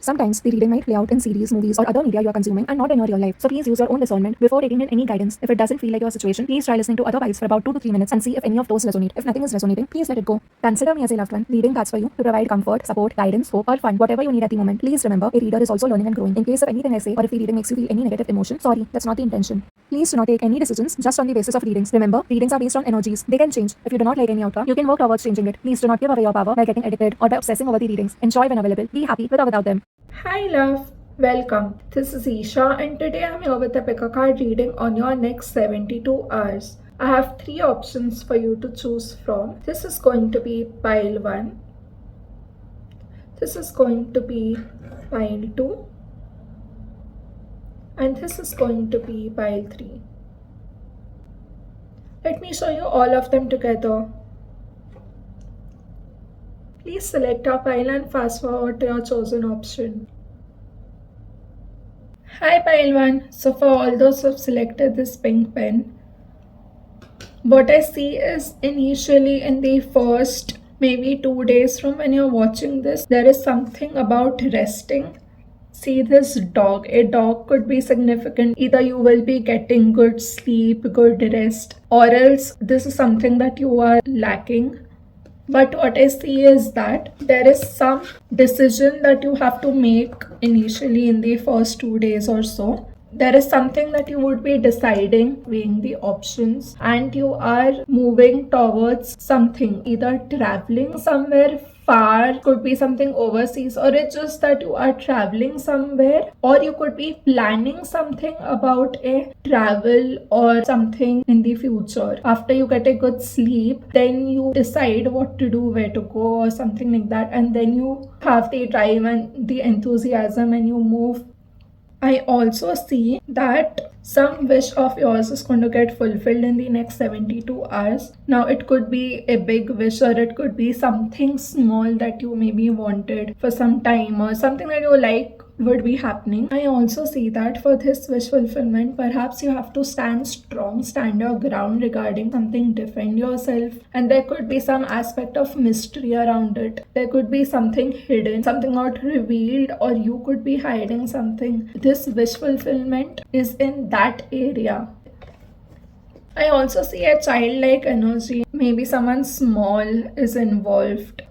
Sometimes the reading might play out in series, movies, or other media you are consuming and not in your real life. So please use your own discernment before taking in any guidance. If it doesn't feel like your situation, please try listening to other vibes for about 2 to 3 minutes and see if any of those resonate. If nothing is resonating, please let it go. Consider me as a loved one, reading cards for you to provide comfort, support, guidance, hope, or fun, whatever you need at the moment. Please remember, a reader is also learning and growing. In case of anything I say, or if the reading makes you feel any negative emotion, sorry, that's not the intention. Please do not take any decisions just on the basis of readings. Remember, readings are based on energies. They can change. If you do not like any outcome, you can work towards changing it. Please do not give away your power by getting addicted or by obsessing over the readings. Enjoy when available. Be happy with or without them. Hi love, welcome. This is Isha and today I'm here with a pick a card reading on your next 72 hours. I have 3 options for you to choose from. This is going to be pile 1. This is going to be pile 2. And this is going to be pile 3. Let me show you all of them together. Please select your pile and fast forward to your chosen option. Hi pile 1. So for all those who have selected this pink pen, what I see is initially in the first maybe 2 days from when you're watching this, there is something about resting. See this dog. A dog could be significant. Either you will be getting good sleep, good rest, or else this is something that you are lacking. But what I see is that there is some decision that you have to make initially in the first 2 days or so. There is something that you would be deciding, weighing the options, and you are moving towards something, either traveling somewhere far, could be something overseas, or it's just that you are traveling somewhere, or you could be planning something about a travel or something in the future. After you get a good sleep, then you decide what to do, where to go, or something like that, and then you have the drive and the enthusiasm and you move. I also see that some wish of yours is going to get fulfilled in the next 72 hours. Now, it could be a big wish or it could be something small that you maybe wanted for some time or something that you like would be happening. I also see that for this wish fulfillment, perhaps you have to stand strong, stand your ground regarding something, defend yourself, and there could be some aspect of mystery around it. There could be something hidden, something not revealed, or you could be hiding something. This wish fulfillment is in that area. I also see a childlike energy. Maybe someone small is involved.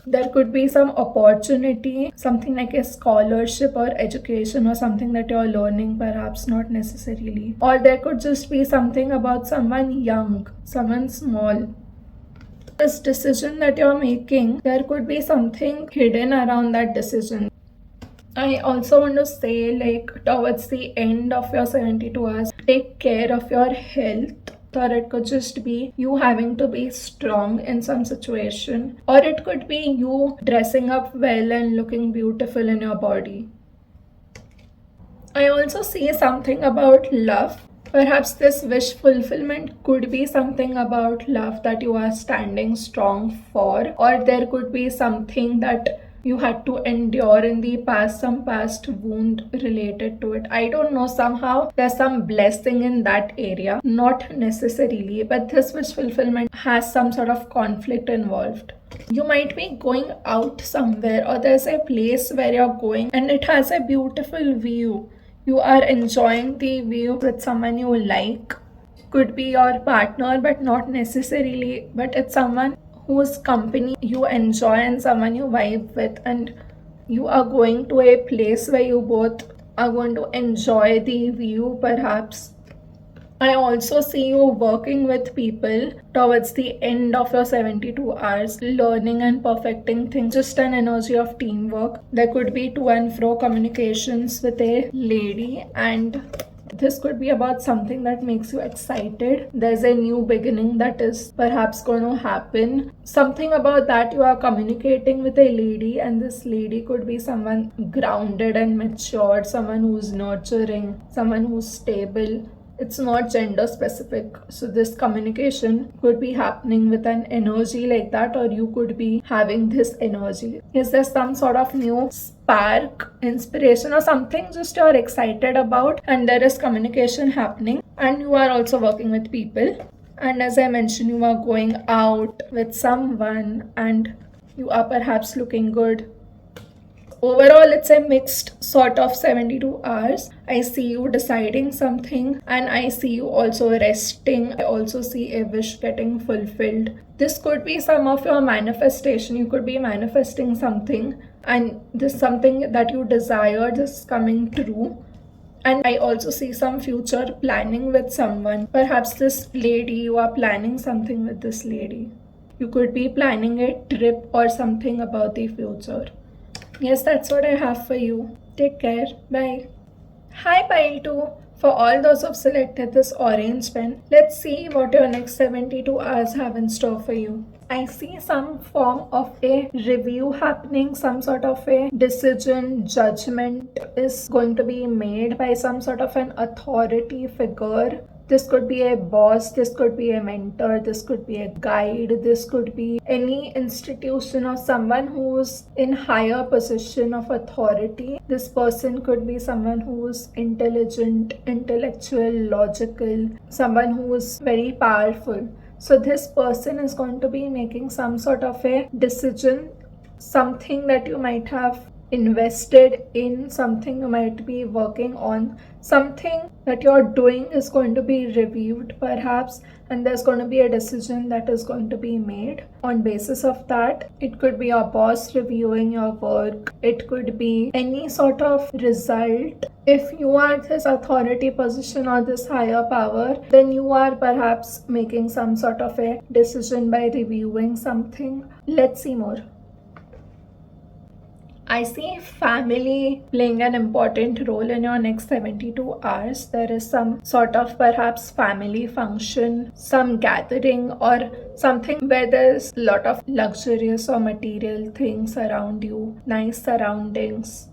There could be some opportunity, something like a scholarship or education or something that you're learning, perhaps not necessarily. Or there could just be something about someone young, someone small. This decision that you're making, there could be something hidden around that decision. I also want to say, like, towards the end of your 72 hours, take care of your health. Or it could just be you having to be strong in some situation, or it could be you dressing up well and looking beautiful in your body. I also see something about love. Perhaps this wish fulfillment could be something about love that you are standing strong for, or there could be something that you had to endure in the past, some past wound related to it. I don't know, somehow there's some blessing in that area, not necessarily, but this wish fulfillment has some sort of conflict involved. You might be going out somewhere, or there's a place where you're going and it has a beautiful view. You are enjoying the view with someone you like. Could be your partner, but not necessarily, but it's someone whose company you enjoy and someone you vibe with, and you are going to a place where you both are going to enjoy the view, perhaps. I also see you working with people towards the end of your 72 hours, learning and perfecting things, just an energy of teamwork. There could be to and fro communications with a lady, and this could be about something that makes you excited. There's a new beginning that is perhaps going to happen. Something about that you are communicating with a lady, and this lady could be someone grounded and matured, someone who's nurturing, someone who's stable. It's not gender specific. So this communication could be happening with an energy like that, or you could be having this energy. Is there some sort of new spark, inspiration, or something just you're excited about, and there is communication happening, and you are also working with people. And as I mentioned, you are going out with someone and you are perhaps looking good. overall it's a mixed sort of 72 hours. I see you deciding something, and I see you also resting. I also see a wish getting fulfilled. This could be some of your manifestation. You could be manifesting something, and this something that you desired is coming true. And I also see some future planning with someone. Perhaps this lady, you are planning something with this lady. You could be planning a trip or something about the future. Yes, that's what I have for you. Take care. Bye. Hi, Pile 2. For all those who've selected this orange pen, let's see what your next 72 hours have in store for you. I see some form of a review happening, some sort of a decision, judgment is going to be made by some sort of an authority figure. This could be a boss, this could be a mentor, this could be a guide, this could be any institution or someone who's in higher position of authority. This person could be someone who's intelligent, intellectual, logical, someone who's very powerful. So this person is going to be making some sort of a decision, something that you might have invested in, something you might be working on, something that you're doing is going to be reviewed perhaps, and there's going to be a decision that is going to be made on basis of that. It could be your boss reviewing your work, it could be any sort of result. If you are this authority position or this higher power, then you are perhaps making some sort of a decision by reviewing something. Let's see more. I see family playing an important role in your next 72 hours. There is some sort of perhaps family function, some gathering or something where there's a lot of luxurious or material things around you, nice surroundings.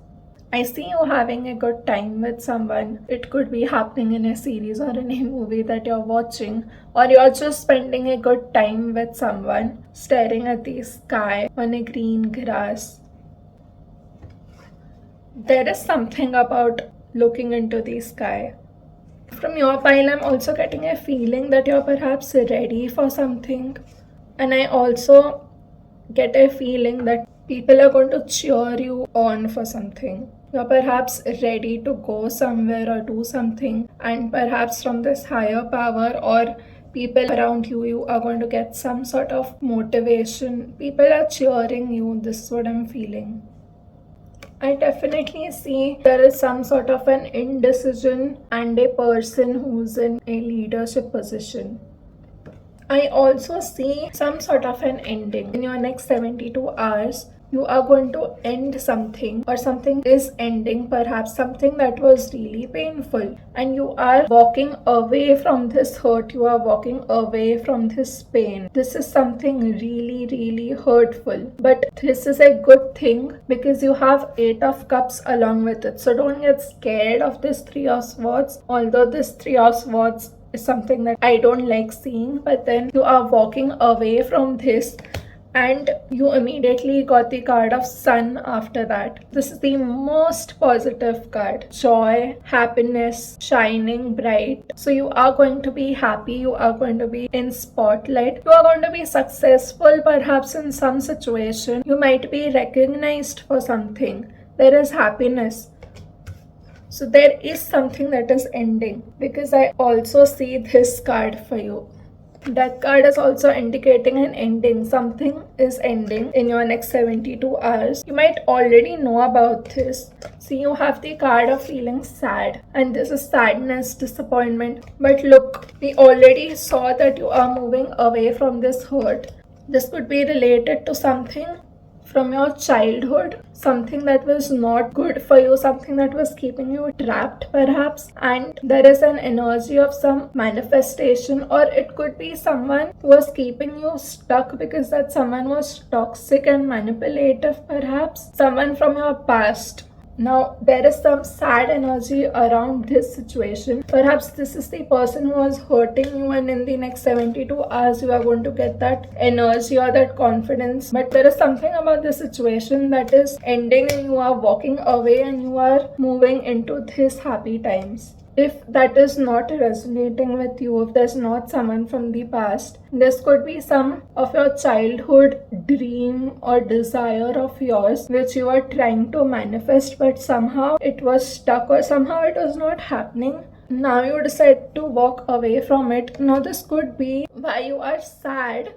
I see you having a good time with someone. It could be happening in a series or in a movie that you're watching, or you're just spending a good time with someone, staring at the sky on a green grass. There is something about looking into the sky. From your pile, I'm also getting a feeling that you're perhaps ready for something. And I also get a feeling that people are going to cheer you on for something. You're perhaps ready to go somewhere or do something, and perhaps from this higher power or people around you, you are going to get some sort of motivation. People are cheering you. This is what I'm feeling. I definitely see there is some sort of an indecision and a person who's in a leadership position. I also see some sort of an ending. In your next 72 hours, you are going to end something, or something is ending, perhaps something that was really painful, and you are walking away from this hurt, you are walking away from this pain. This is something really, really hurtful, but this is a good thing because you have 8 of Cups along with it. So don't get scared of this 3 of Swords, although this 3 of Swords is something that I don't like seeing, but then you are walking away from this. And you immediately got the card of Sun after that. This is the most positive card. Joy, happiness, shining bright. So you are going to be happy. You are going to be in spotlight. You are going to be successful perhaps in some situation. You might be recognized for something. There is happiness. So there is something that is ending, because I also see this card for you. That card is also indicating an ending. Something is ending in your next 72 hours. You might already know about this. See, you have the card of feeling sad, and this is sadness, disappointment. But look, we already saw that you are moving away from this hurt. This could be related to something from your childhood, something that was not good for you, something that was keeping you trapped perhaps, and there is an energy of some manifestation, or it could be someone who was keeping you stuck because that someone was toxic and manipulative, perhaps someone from your past. Now, there is some sad energy around this situation. Perhaps this is the person who was hurting you, and in the next 72 hours, you are going to get that energy or that confidence. But there is something about this situation that is ending, and you are walking away and you are moving into these happy times. If that is not resonating with you, if there's not someone from the past, this could be some of your childhood dream or desire of yours which you are trying to manifest, but somehow it was stuck or somehow it was not happening. Now you decide to walk away from it. Now this could be why you are sad.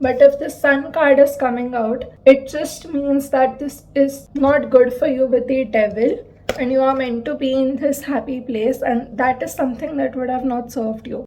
But if the Sun card is coming out, it just means that this is not good for you with the devil, and you are meant to be in this happy place, and that is something that would have not served you.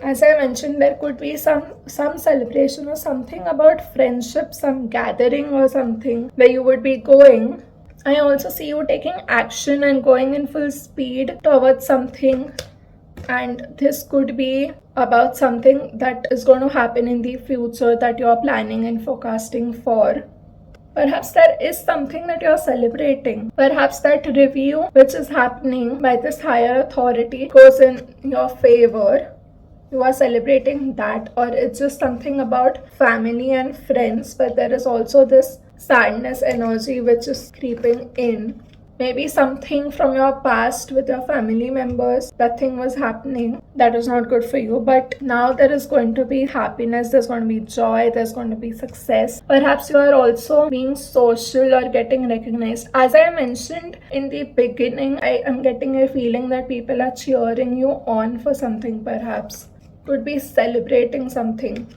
As I mentioned, there could be some celebration or something about friendship, some gathering or something where you would be going. I also see you taking action and going in full speed towards something, and this could be about something that is going to happen in the future that you are planning and forecasting for. Perhaps there is something that you're celebrating. Perhaps that review which is happening by this higher authority goes in your favor. You are celebrating that, or it's just something about family and friends, but there is also this sadness energy which is creeping in. Maybe something from your past with your family members, that thing was happening that is not good for you, but now there is going to be happiness, there's going to be joy, there's going to be success. Perhaps you are also being social or getting recognized. As I mentioned in the beginning, I am getting a feeling that people are cheering you on for something. Perhaps could be celebrating something.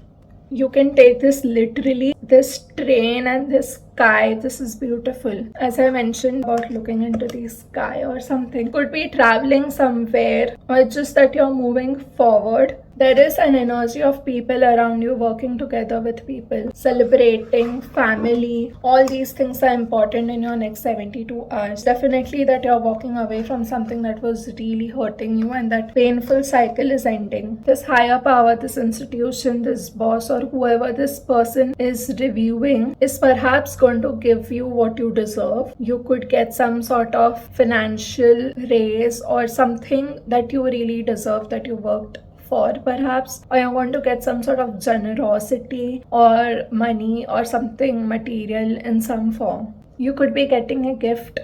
You can take this literally, this train and this sky, this is beautiful. As I mentioned about looking into the sky or something, could be traveling somewhere, or just that you're moving forward. There is an energy of people around you, working together with people, celebrating, family. All these things are important in your next 72 hours. Definitely that you're walking away from something that was really hurting you, and that painful cycle is ending. This higher power, this institution, this boss, or whoever this person is reviewing is perhaps going to give you what you deserve. You could get some sort of financial raise or something that you really deserve, that you worked for, perhaps, or you're going to get some sort of generosity or money or something material in some form. You could be getting a gift.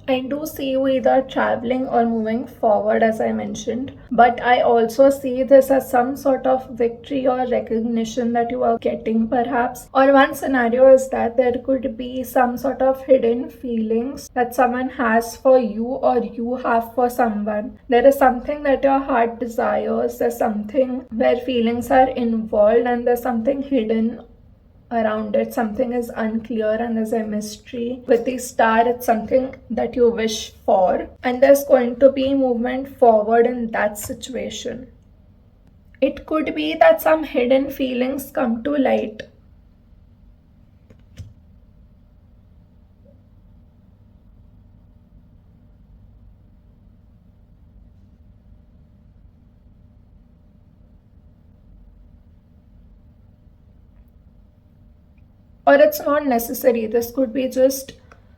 I do see you either traveling or moving forward, as I mentioned, but I also see this as some sort of victory or recognition that you are getting, perhaps. Or one scenario is that there could be some sort of hidden feelings that someone has for you or you have for someone. There is something that your heart desires, there's something where feelings are involved, and there's something hidden around it. Something is unclear and there's a mystery. With the star, it's something that you wish for, and there's going to be movement forward in that situation. It could be that some hidden feelings come to light. Or it's not necessary. This could be just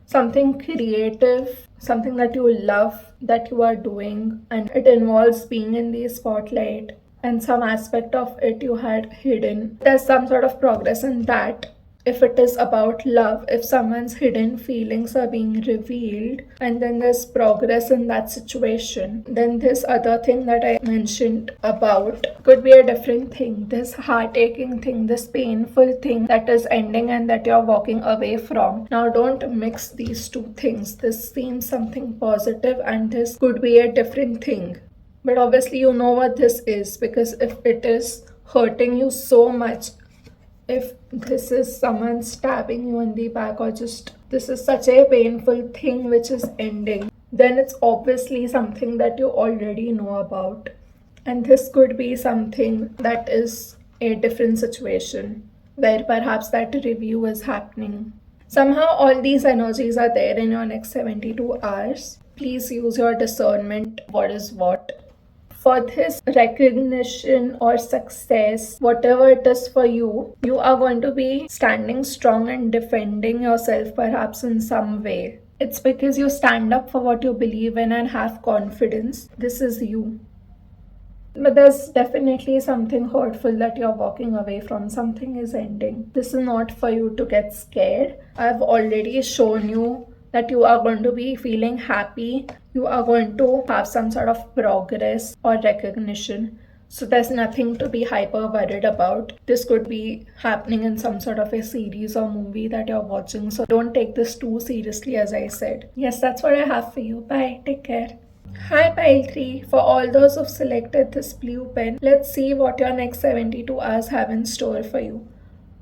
something creative, something that you love that you are doing, and it involves being in the spotlight, and some aspect of it you had hidden. There's some sort of progress in that. If it is about love, if someone's hidden feelings are being revealed, and then there's progress in that situation, then this other thing that I mentioned about could be a different thing. This heart-aching thing, this painful thing that is ending and that you're walking away from. Now don't mix these two things. This seems something positive, and this could be a different thing. But obviously you know what this is, because if it is hurting you so much, if this is someone stabbing you in the back, or just this is such a painful thing which is ending, then it's obviously something that you already know about. And this could be something that is a different situation where perhaps that review is happening. Somehow all these energies are there in your next 72 hours. Please use your discernment, what is what. For this recognition or success, whatever it is for you, you are going to be standing strong and defending yourself perhaps in some way. It's because you stand up for what you believe in and have confidence. This is you. But there's definitely something hurtful that you're walking away from. Something is ending. This is not for you to get scared. I've already shown you that you are going to be feeling happy. You are going to have some sort of progress or recognition. So there's nothing to be hyper worried about. This could be happening in some sort of a series or movie that you're watching. So don't take this too seriously, as I said. Yes, that's what I have for you. Bye. Take care. Hi Pile 3, for all those who've selected this blue pen, let's see what your next 72 hours have in store for you.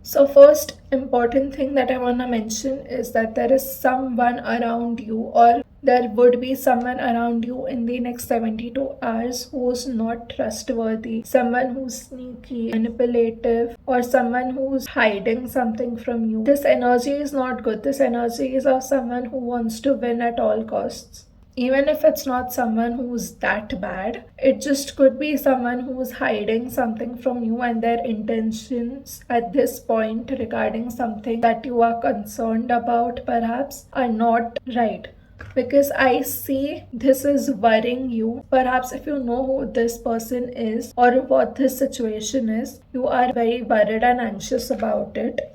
So first important thing that I want to mention is that there is someone around you, or there would be someone around you in the next 72 hours who's not trustworthy, someone who's sneaky, manipulative, or someone who's hiding something from you. This energy is not good. This energy is of someone who wants to win at all costs. Even if it's not someone who's that bad, it just could be someone who's hiding something from you, and their intentions at this point regarding something that you are concerned about perhaps are not right. Because I see this is worrying you. Perhaps if you know who this person is or what this situation is, you are very worried and anxious about it.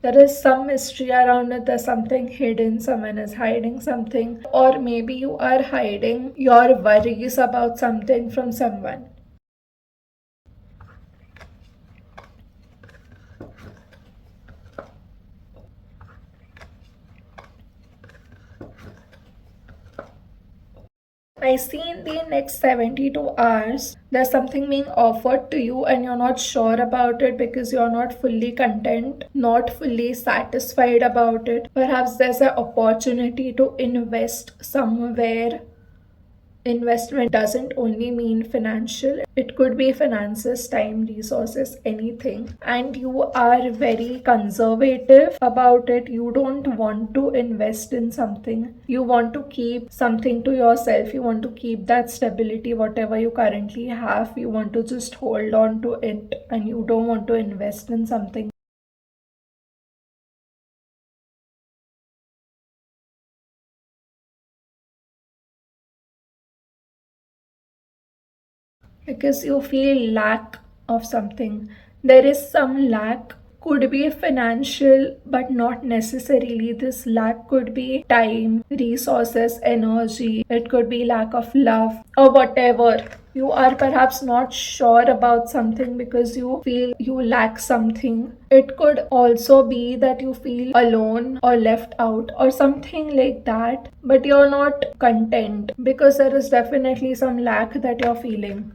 There is some mystery around it. There's something hidden. Someone is hiding something, or maybe you are hiding your worries about something from someone. I see in the next 72 hours there's something being offered to you and you're not sure about it because you're not fully content, not fully satisfied about it. Perhaps there's an opportunity to invest somewhere. Investment doesn't only mean financial, it could be finances, time, resources, anything. And you are very conservative about it. You don't want to invest in something. You want to keep something to yourself. You want to keep that stability, whatever you currently have. You want to just hold on to it and you don't want to invest in something. Because you feel lack of something. There is some lack, could be financial, but not necessarily. This lack could be time, resources, energy. It could be lack of love or whatever. You are perhaps not sure about something because you feel you lack something. It could also be that you feel alone or left out or something like that, but you're not content because there is definitely some lack that you're feeling.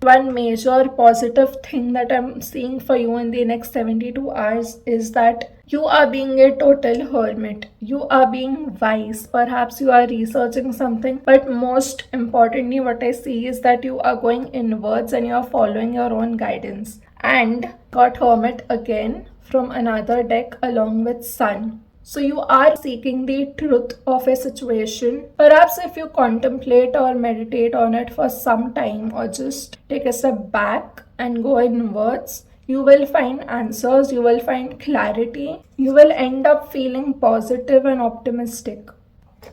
One major positive thing that I'm seeing for you in the next 72 hours is that you are being a total hermit. You are being wise. Perhaps you are researching something, but most importantly, what I see is that you are going inwards and you are following your own guidance. And got hermit again from another deck along with sun. So you are seeking the truth of a situation. Perhaps if you contemplate or meditate on it for some time or just take a step back and go inwards, you will find answers, you will find clarity, you will end up feeling positive and optimistic.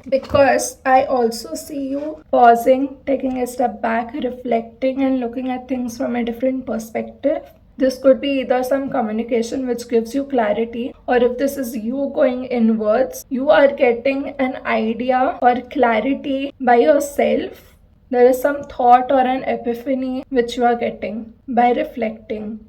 Because I also see you pausing, taking a step back, reflecting, and looking at things from a different perspective. This could be either some communication which gives you clarity, or if this is you going inwards, you are getting an idea or clarity by yourself. There is some thought or an epiphany which you are getting by reflecting.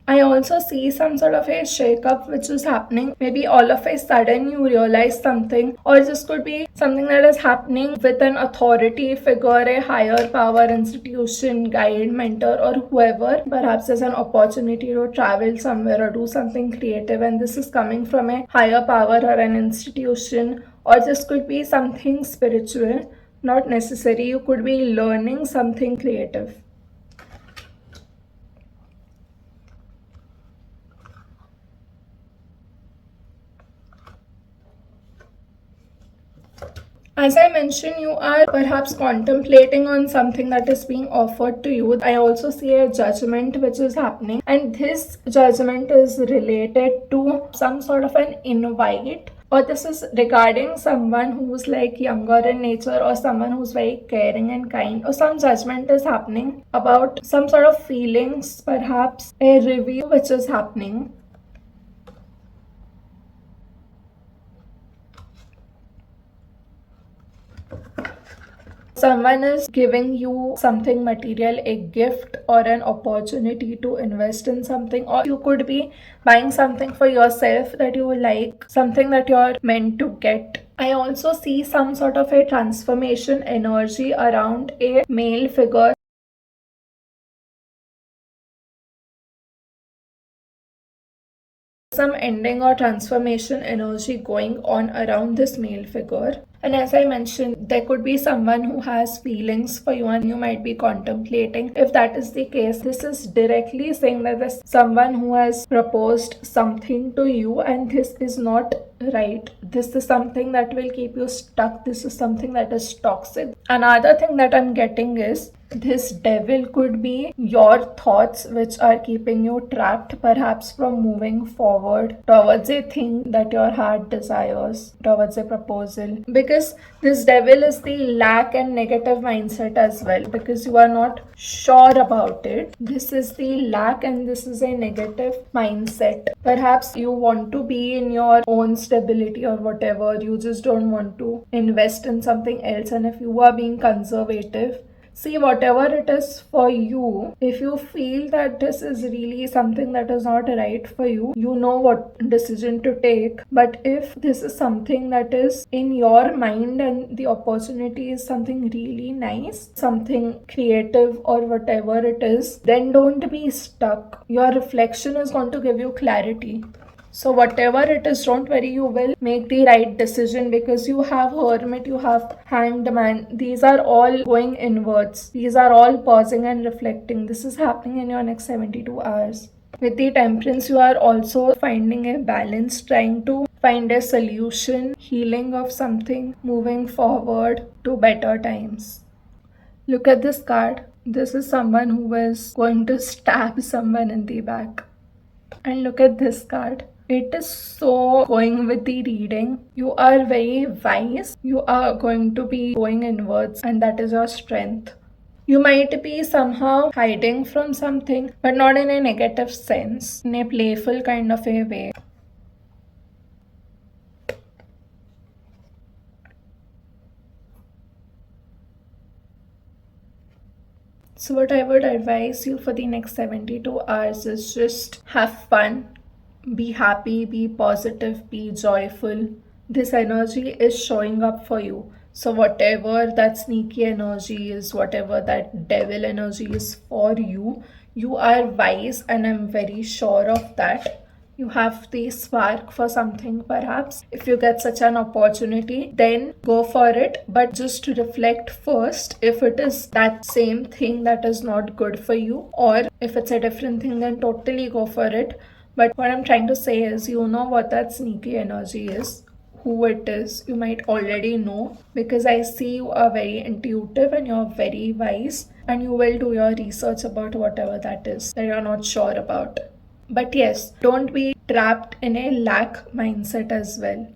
I also see some sort of a shake-up which is happening. Maybe all of a sudden you realize something, or this could be something that is happening with an authority figure, a higher power institution, guide, mentor, or whoever. Perhaps there's an opportunity to travel somewhere or do something creative, and this is coming from a higher power or an institution, or this could be something spiritual, not necessary. You could be learning something creative. As I mentioned, you are perhaps contemplating on something that is being offered to you. I also see a judgment which is happening, and this judgment is related to some sort of an invite, or this is regarding someone who's like younger in nature, or someone who's very caring and kind, or some judgment is happening about some sort of feelings, perhaps a review which is happening. Someone is giving you something material, a gift or an opportunity to invest in something, or you could be buying something for yourself that you like, something that you're meant to get. I also see some sort of a transformation energy around a male figure. Some ending or transformation energy going on around this male figure. And as I mentioned, there could be someone who has feelings for you and you might be contemplating. If that is the case, this is directly saying that there's someone who has proposed something to you and this is not right. This is something that will keep you stuck. This is something that is toxic. Another thing that I'm getting is this devil could be your thoughts which are keeping you trapped, perhaps from moving forward towards a thing that your heart desires, towards a proposal. Because this devil is the lack and negative mindset as well, because you are not sure about it. This is the lack and this is a negative mindset. Perhaps you want to be in your own stability or whatever, you just don't want to invest in something else. And if you are being conservative, see, whatever it is for you, if you feel that this is really something that is not right for you, you know what decision to take. But if this is something that is in your mind and the opportunity is something really nice, something creative or whatever it is, then don't be stuck. Your reflection is going to give you clarity. So whatever it is, don't worry, you will make the right decision, because you have Hermit, you have Hanged Man. These are all going inwards. These are all pausing and reflecting. This is happening in your next 72 hours. With the Temperance, you are also finding a balance, trying to find a solution, healing of something, moving forward to better times. Look at this card. This is someone who is going to stab someone in the back. And look at this card. It is so going with the reading. You are very wise. You are going to be going inwards, and that is your strength. You might be somehow hiding from something, but not in a negative sense, in a playful kind of a way. So, what I would advise you for the next 72 hours is just have fun, be happy, be positive, be joyful. This energy is showing up for you. So, whatever that sneaky energy is, whatever that devil energy is for you, you are wise, and I'm very sure of that. You have the spark for something, perhaps. If you get such an opportunity, then go for it. But just to reflect first if it is that same thing that is not good for you, or if it's a different thing, then totally go for it. But what I'm trying to say is, you know what that sneaky energy is, who it is, you might already know, because I see you are very intuitive and you're very wise, and you will do your research about whatever that is that you're not sure about. But yes, don't be trapped in a lack mindset as well.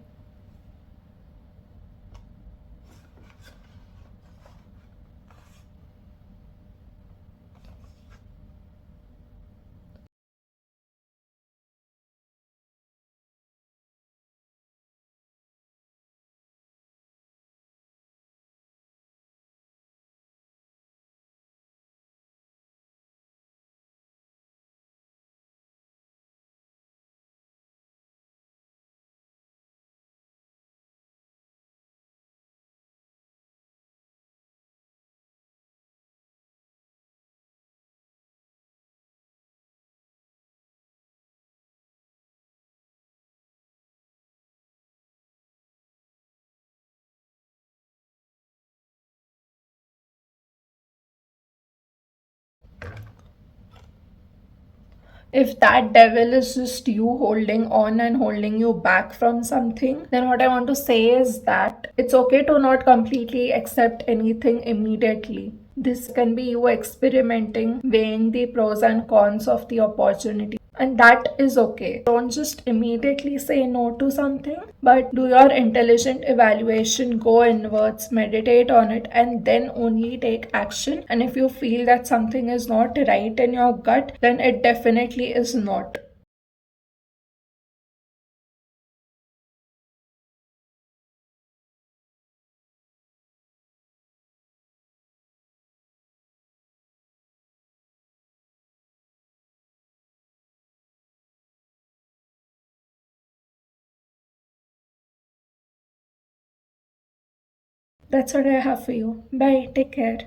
If that devil is just you holding on and holding you back from something, then what I want to say is that it's okay to not completely accept anything immediately. This can be you experimenting, weighing the pros and cons of the opportunity. And that is okay. Don't just immediately say no to something, but do your intelligent evaluation, go inwards, meditate on it, and then only take action. And if you feel that something is not right in your gut, then it definitely is not. That's what I have for you. Bye. Take care.